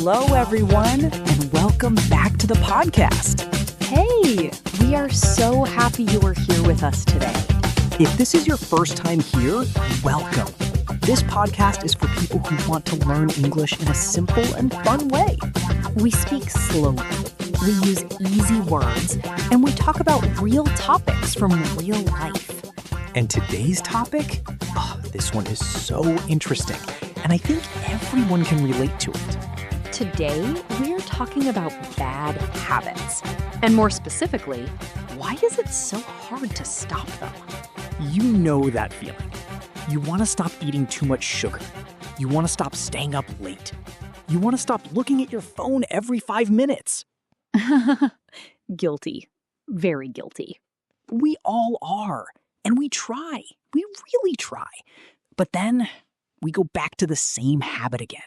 Hello, everyone, and welcome back to the podcast. Hey, we are so happy you are here with us today. If this is your first time here, welcome. This podcast is for people who want to learn English in a simple and fun way. We speak slowly, we use easy words, and we talk about real topics from real life. And today's topic? This one is so interesting, and I think everyone can relate to it. Today, we're talking about bad habits. And more specifically, why is it so hard to stop them? You know that feeling. You want to stop eating too much sugar. You want to stop staying up late. You want to stop looking at your phone every 5 minutes. Guilty. Very guilty. We all are. And we try. We really try. But then we go back to the same habit again.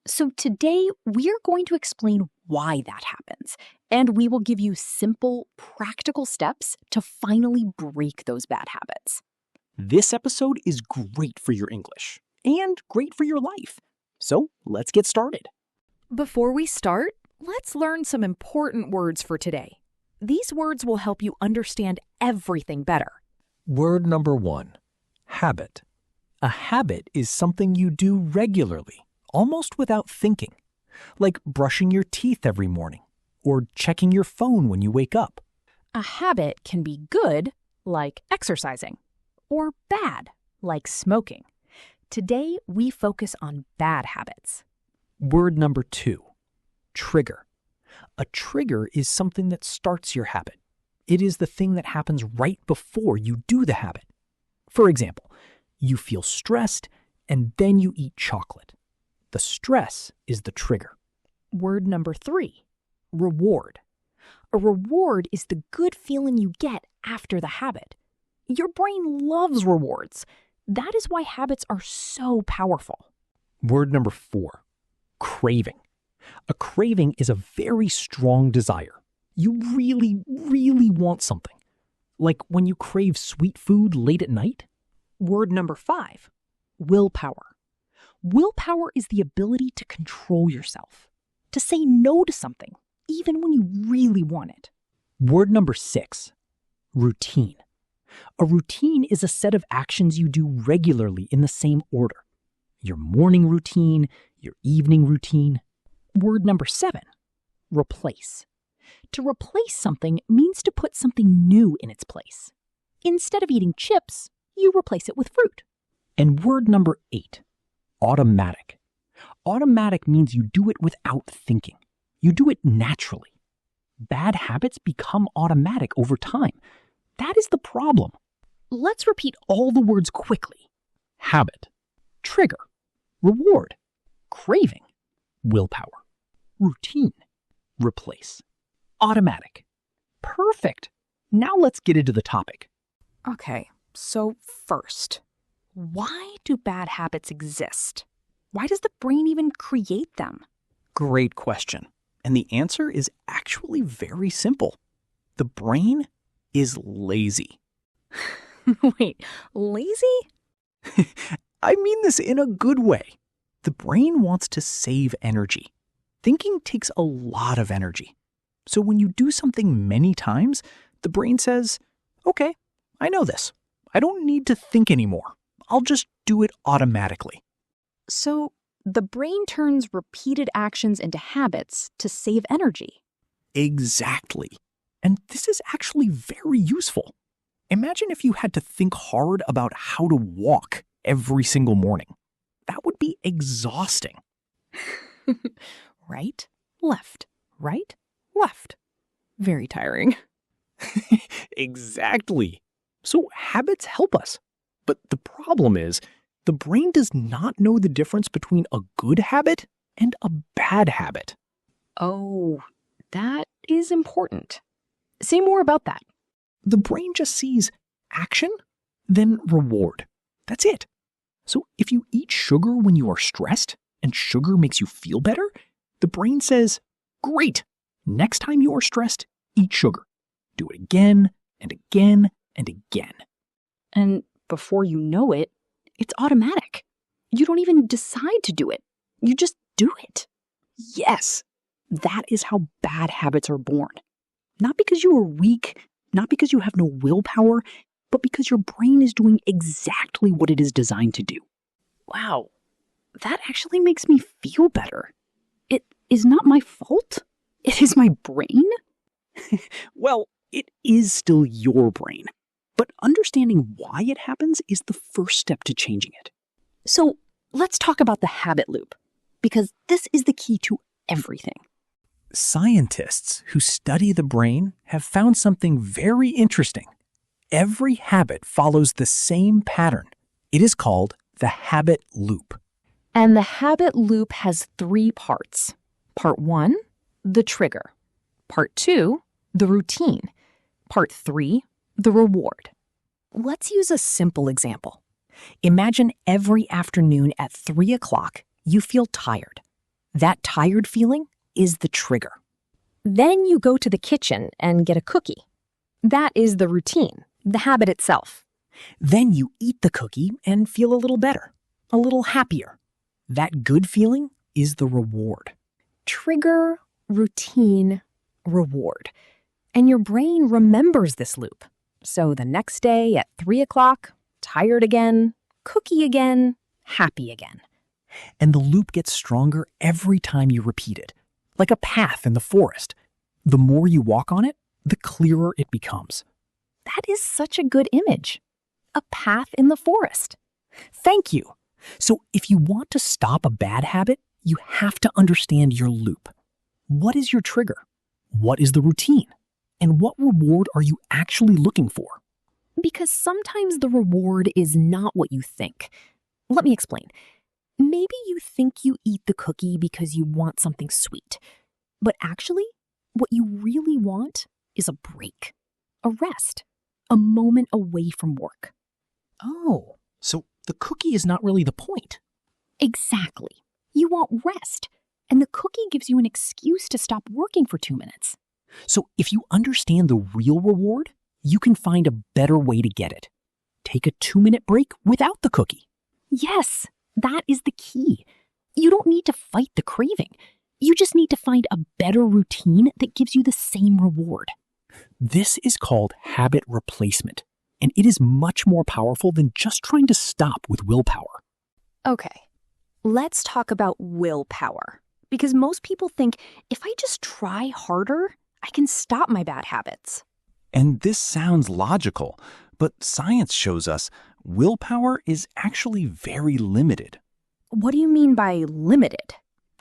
So today, we're going to explain why that happens. And we will give you simple, practical steps to finally break those bad habits. This episode is great for your English and great for your life. So let's get started. Before we start, let's learn some important words for today. These words will help you understand everything better. Word number 1, habit. A habit is something you do regularly, almost without thinking, like brushing your teeth every morning or checking your phone when you wake up. A habit can be good, like exercising, or bad, like smoking. Today, we focus on bad habits. Word number 2, trigger. A trigger is something that starts your habit. It is the thing that happens right before you do the habit. For example, you feel stressed and then you eat chocolate. The stress is the trigger. Word number 3, reward. A reward is the good feeling you get after the habit. Your brain loves rewards. That is why habits are so powerful. Word number 4, craving. A craving is a very strong desire. You really, really want something. Like when you crave sweet food late at night. Word number 5, willpower. Willpower is the ability to control yourself, to say no to something, even when you really want it. Word number 6, routine. A routine is a set of actions you do regularly in the same order. Your morning routine, your evening routine. Word number 7, replace. To replace something means to put something new in its place. Instead of eating chips, you replace it with fruit. And word number 8, automatic. Automatic means you do it without thinking. You do it naturally. Bad habits become automatic over time. That is the problem. Let's repeat all the words quickly. Habit, trigger, reward, craving, willpower, routine, replace, automatic. Perfect. Now let's get into the topic. Okay, so first, why do bad habits exist? Why does the brain even create them? Great question. And the answer is actually very simple. The brain is lazy. Wait, lazy? I mean this in a good way. The brain wants to save energy. Thinking takes a lot of energy. So when you do something many times, the brain says, okay, I know this. I don't need to think anymore. I'll just do it automatically. So the brain turns repeated actions into habits to save energy. Exactly. And this is actually very useful. Imagine if you had to think hard about how to walk every single morning. That would be exhausting. Right, left, right, left. Very tiring. Exactly. So habits help us. But the problem is, the brain does not know the difference between a good habit and a bad habit. Oh, that is important. Say more about that. The brain just sees action, then reward. That's it. So if you eat sugar when you are stressed and sugar makes you feel better, the brain says, great, next time you are stressed, eat sugar. Do it again and again and again. And before you know it, it's automatic. You don't even decide to do it. You just do it. Yes, that is how bad habits are born. Not because you are weak, not because you have no willpower, but because your brain is doing exactly what it is designed to do. Wow, that actually makes me feel better. It is not my fault. It is my brain. Well, it is still your brain, but understanding why it happens is the first step to changing it. So let's talk about the habit loop, because this is the key to everything. Scientists who study the brain have found something very interesting. Every habit follows the same pattern. It is called the habit loop. And the habit loop has 3 parts. Part 1, the trigger. Part 2, the routine. Part 3, the reward. Let's use a simple example. Imagine every afternoon at 3 o'clock, you feel tired. That tired feeling is the trigger. Then you go to the kitchen and get a cookie. That is the routine, the habit itself. Then you eat the cookie and feel a little better, a little happier. That good feeling is the reward. Trigger, routine, reward. And your brain remembers this loop. So the next day at 3 o'clock, tired again, cookie again, happy again. And the loop gets stronger every time you repeat it, like a path in the forest. The more you walk on it, the clearer it becomes. That is such a good image. A path in the forest. Thank you. So if you want to stop a bad habit, you have to understand your loop. What is your trigger? What is the routine? And what reward are you actually looking for? Because sometimes the reward is not what you think. Let me explain. Maybe you think you eat the cookie because you want something sweet. But actually, what you really want is a break, a rest, a moment away from work. Oh, so the cookie is not really the point. Exactly. You want rest, and the cookie gives you an excuse to stop working for 2 minutes. So if you understand the real reward, you can find a better way to get it. Take a 2-minute break without the cookie. Yes, that is the key. You don't need to fight the craving. You just need to find a better routine that gives you the same reward. This is called habit replacement, and it is much more powerful than just trying to stop with willpower. Okay, let's talk about willpower. Because most people think if I just try harder, I can stop my bad habits. And this sounds logical, but science shows us willpower is actually very limited. What do you mean by limited?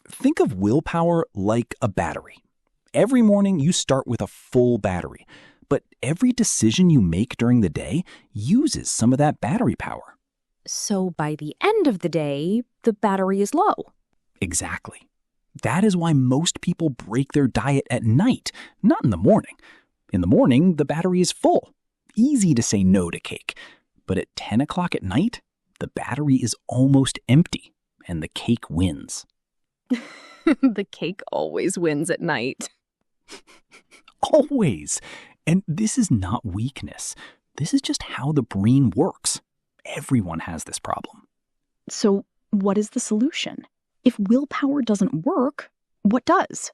Think of willpower like a battery. Every morning you start with a full battery, but every decision you make during the day uses some of that battery power. So by the end of the day, the battery is low. Exactly. That is why most people break their diet at night, not in the morning. In the morning, the battery is full. Easy to say no to cake. But at 10 o'clock at night, the battery is almost empty, and the cake wins. The cake always wins at night. Always. And this is not weakness. This is just how the brain works. Everyone has this problem. So what is the solution? If willpower doesn't work, what does?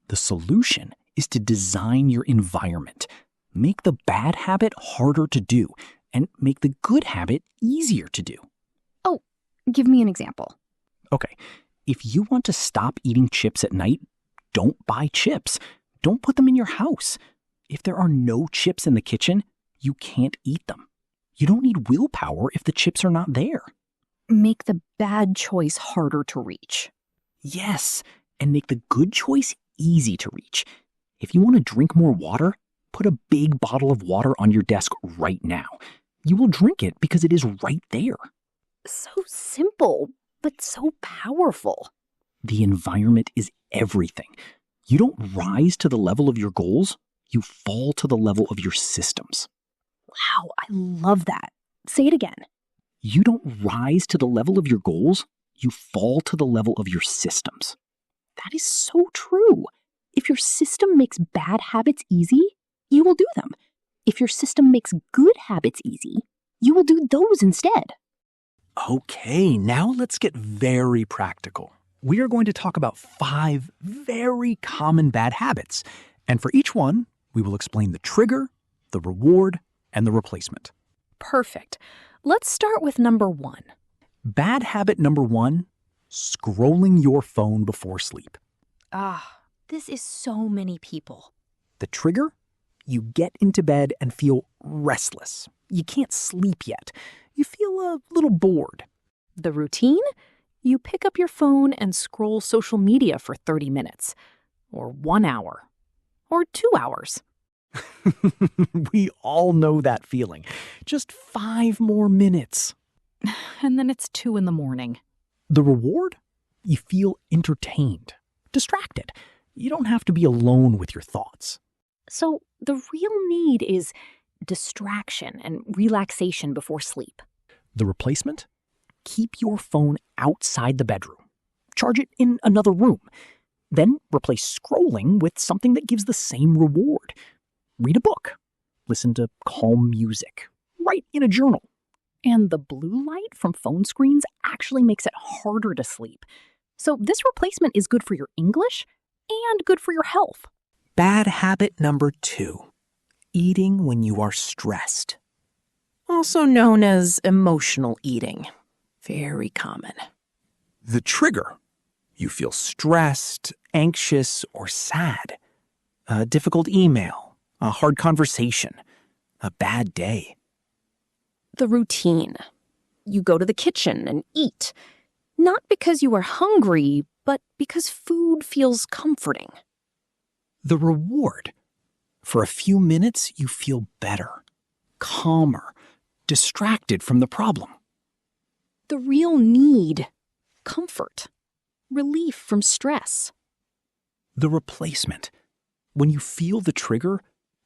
The solution is to design your environment. Make the bad habit harder to do and make the good habit easier to do. Oh, give me an example. Okay, if you want to stop eating chips at night, don't buy chips. Don't put them in your house. If there are no chips in the kitchen, you can't eat them. You don't need willpower if the chips are not there. Make the bad choice harder to reach. Yes, and make the good choice easy to reach. If you want to drink more water, put a big bottle of water on your desk right now. You will drink it because it is right there. So simple, but so powerful. The environment is everything. You don't rise to the level of your goals, you fall to the level of your systems. Wow, I love that. Say it again. You don't rise to the level of your goals, you fall to the level of your systems. That is so true. If your system makes bad habits easy, you will do them. If your system makes good habits easy, you will do those instead. Okay, now let's get very practical. we are going to talk about 5 very common bad habits. And for each one, we will explain the trigger, the reward, and the replacement. Perfect. Let's start with number 1. Bad habit number 1, scrolling your phone before sleep. This is so many people. The trigger? You get into bed and feel restless. You can't sleep yet. You feel a little bored. The routine? You pick up your phone and scroll social media for 30 minutes, or 1 hour, or 2 hours. We all know that feeling. Just 5 more minutes. And then it's 2 in the morning. The reward? You feel entertained, distracted. You don't have to be alone with your thoughts. So the real need is distraction and relaxation before sleep. The replacement? Keep your phone outside the bedroom. Charge it in another room. Then replace scrolling with something that gives the same reward. Read a book. Listen to calm music. Write in a journal. And the blue light from phone screens actually makes it harder to sleep. So this replacement is good for your English and good for your health. Bad habit number 2, eating when you are stressed. Also known as emotional eating. Very common. The trigger. You feel stressed, anxious, or sad. A difficult email, a hard conversation, a bad day. The routine. You go to the kitchen and eat, not because you are hungry, but because food feels comforting. The reward. For a few minutes, you feel better, calmer, distracted from the problem. The real need. Comfort. Relief from stress. The replacement. When you feel the trigger,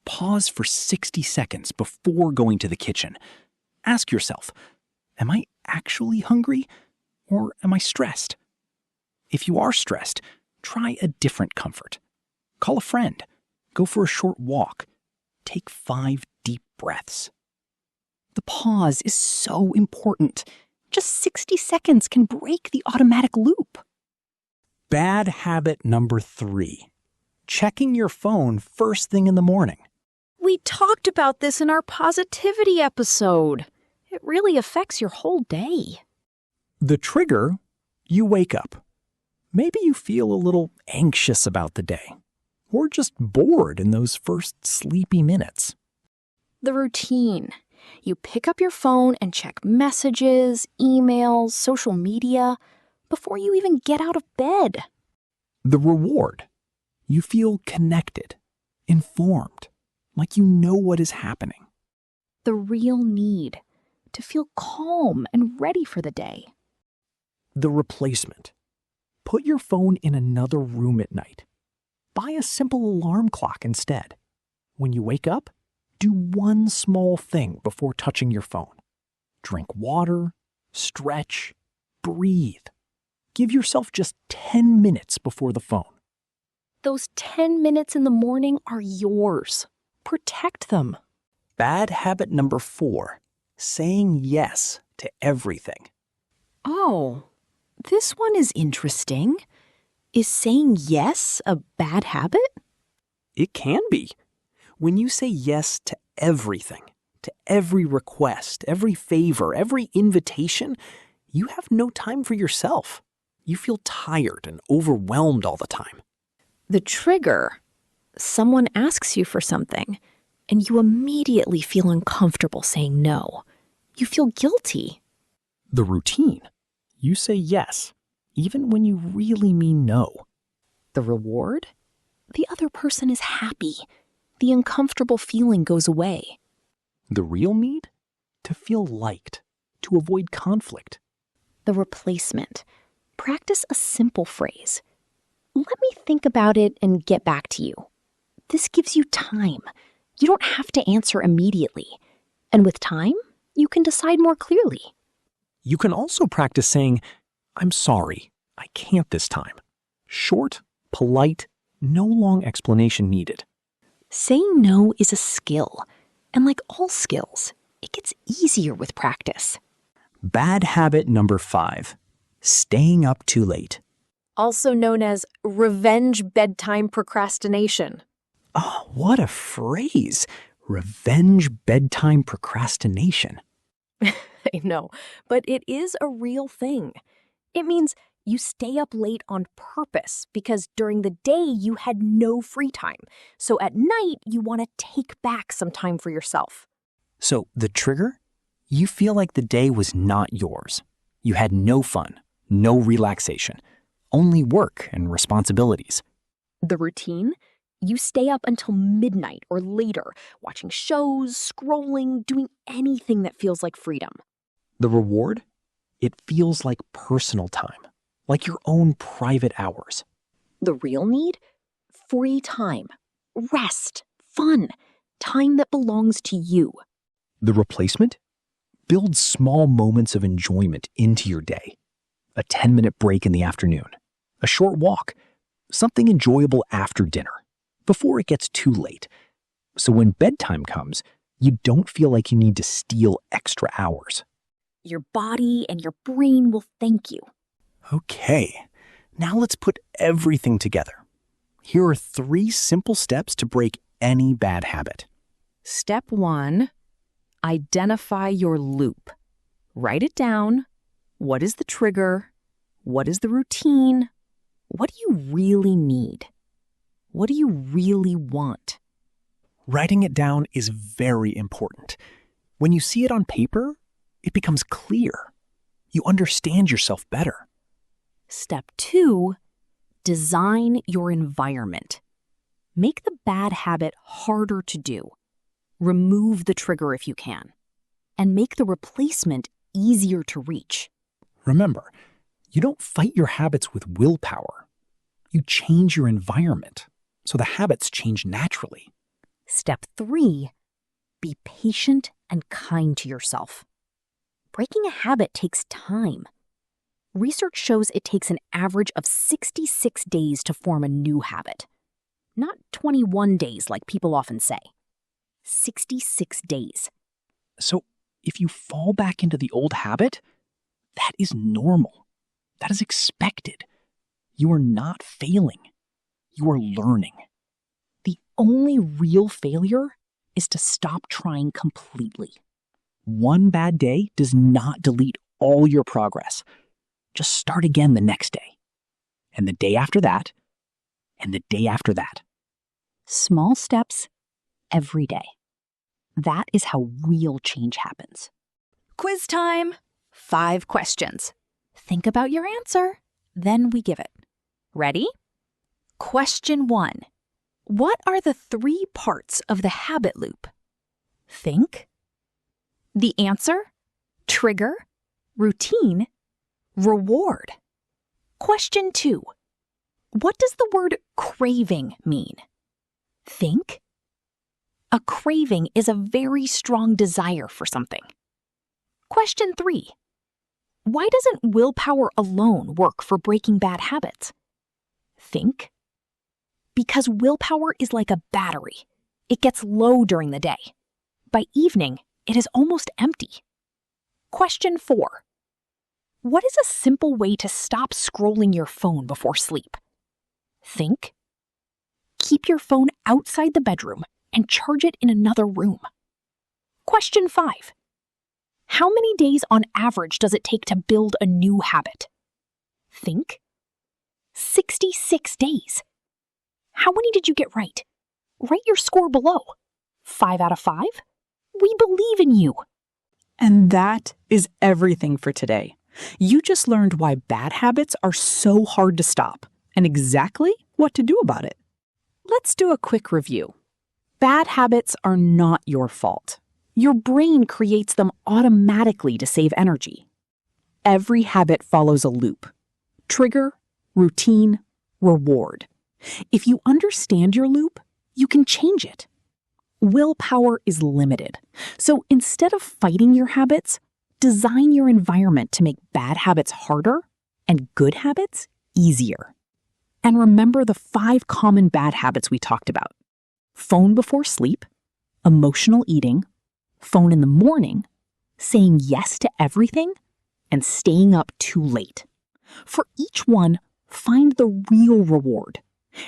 pause for 60 seconds before going to the kitchen. Ask yourself, am I actually hungry or am I stressed? If you are stressed, try a different comfort. Call a friend. Go for a short walk. Take 5 deep breaths. The pause is so important. Just 60 seconds can break the automatic loop. Bad habit number 3, checking your phone first thing in the morning. We talked about this in our positivity episode. It really affects your whole day. The trigger, you wake up. Maybe you feel a little anxious about the day, or just bored in those first sleepy minutes. The routine. You pick up your phone and check messages, emails, social media before you even get out of bed. The reward. You feel connected, informed, like you know what is happening. The real need. To feel calm and ready for the day. The replacement. Put your phone in another room at night. Buy a simple alarm clock instead. When you wake up, do one small thing before touching your phone. Drink water, stretch, breathe. Give yourself just 10 minutes before the phone. Those 10 minutes in the morning are yours. Protect them. Bad habit number 4, saying yes to everything. Oh, this one is interesting. Is saying yes a bad habit? It can be. When you say yes to everything, to every request, every favor, every invitation, you have no time for yourself. You feel tired and overwhelmed all the time. The trigger. Someone asks you for something, and you immediately feel uncomfortable saying no. You feel guilty. The routine. You say yes, even when you really mean no. The reward? The other person is happy. The uncomfortable feeling goes away. The real need? To feel liked, to avoid conflict. The replacement. Practice a simple phrase. Let me think about it and get back to you. This gives you time. You don't have to answer immediately. And with time, you can decide more clearly. You can also practice saying, I'm sorry, I can't this time. Short, polite, no long explanation needed. Saying no is a skill. And like all skills, it gets easier with practice. Bad habit number 5, staying up too late. also known as revenge bedtime procrastination. Oh, what a phrase. Revenge bedtime procrastination. I know, but it is a real thing. It means you stay up late on purpose because during the day you had no free time. So at night, you want to take back some time for yourself. So the trigger? You feel like the day was not yours. You had no fun, no relaxation, only work and responsibilities. The routine? You stay up until midnight or later, watching shows, scrolling, doing anything that feels like freedom. The reward? It feels like personal time, like your own private hours. The real need? Free time, rest, fun, time that belongs to you. The replacement? Build small moments of enjoyment into your day. A 10-minute break in the afternoon, a short walk, something enjoyable after dinner, before it gets too late. So when bedtime comes, you don't feel like you need to steal extra hours. Your body and your brain will thank you. Okay, now let's put everything together. Here are 3 simple steps to break any bad habit. Step 1, identify your loop. Write it down. What is the trigger? What is the routine? What do you really need? What do you really want? Writing it down is very important. When you see it on paper, it becomes clear. You understand yourself better. Step 2, design your environment. Make the bad habit harder to do. Remove the trigger if you can. And make the replacement easier to reach. Remember, you don't fight your habits with willpower. You change your environment, so the habits change naturally. Step 3, be patient and kind to yourself. Breaking a habit takes time. Research shows it takes an average of 66 days to form a new habit. Not 21 days like people often say. 66 days. So if you fall back into the old habit, that is normal. That is expected. You are not failing. You are learning. The only real failure is to stop trying completely. One bad day does not delete all your progress. Just start again the next day, and the day after that, and the day after that. Small steps every day. That is how real change happens. Quiz time. 5 questions. Think about your answer, then we give it. Ready? Question 1. What are the 3 parts of the habit loop? Think. The answer? Trigger, routine, reward. Question 2. What does the word craving mean? Think. A craving is a very strong desire for something. Question 3. Why doesn't willpower alone work for breaking bad habits? Think. Because willpower is like a battery. It gets low during the day. By evening, it is almost empty. Question 4. What is a simple way to stop scrolling your phone before sleep? Think. Keep your phone outside the bedroom and charge it in another room. Question 5. How many days on average does it take to build a new habit? Think. 66 days. How many did you get right? Write your score below. 5 out of 5? We believe in you. And that is everything for today. You just learned why bad habits are so hard to stop and exactly what to do about it. Let's do a quick review. Bad habits are not your fault. Your brain creates them automatically to save energy. Every habit follows a loop. Trigger, routine, reward. If you understand your loop, you can change it. Willpower is limited. So instead of fighting your habits, design your environment to make bad habits harder and good habits easier. And remember the 5 common bad habits we talked about. Phone before sleep, emotional eating, phone in the morning, saying yes to everything, and staying up too late. For each one, Find the real reward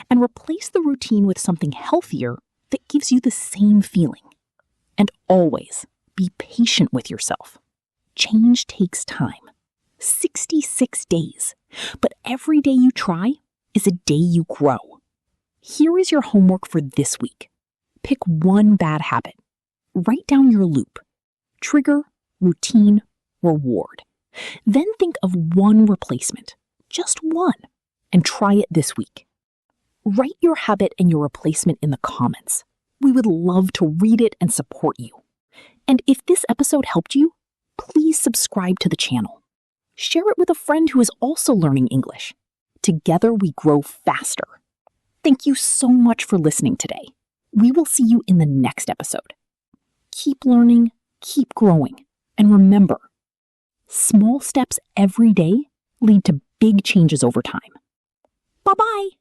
and replace the routine with something healthier that gives you the same feeling. And always be patient with yourself. Change takes time. 66 days. But every day you try is a day you grow. Here is your homework for this week. Pick one bad habit. Write down your loop. Trigger, routine, reward. Then think of one replacement. Just one. And try it this week. Write your habit and your replacement in the comments. We would love to read it and support you. And if this episode helped you, please subscribe to the channel. Share it with a friend who is also learning English. Together we grow faster. Thank you so much for listening today. We will see you in the next episode. Keep learning, keep growing, and remember, small steps every day lead to big changes over time. Bye-bye.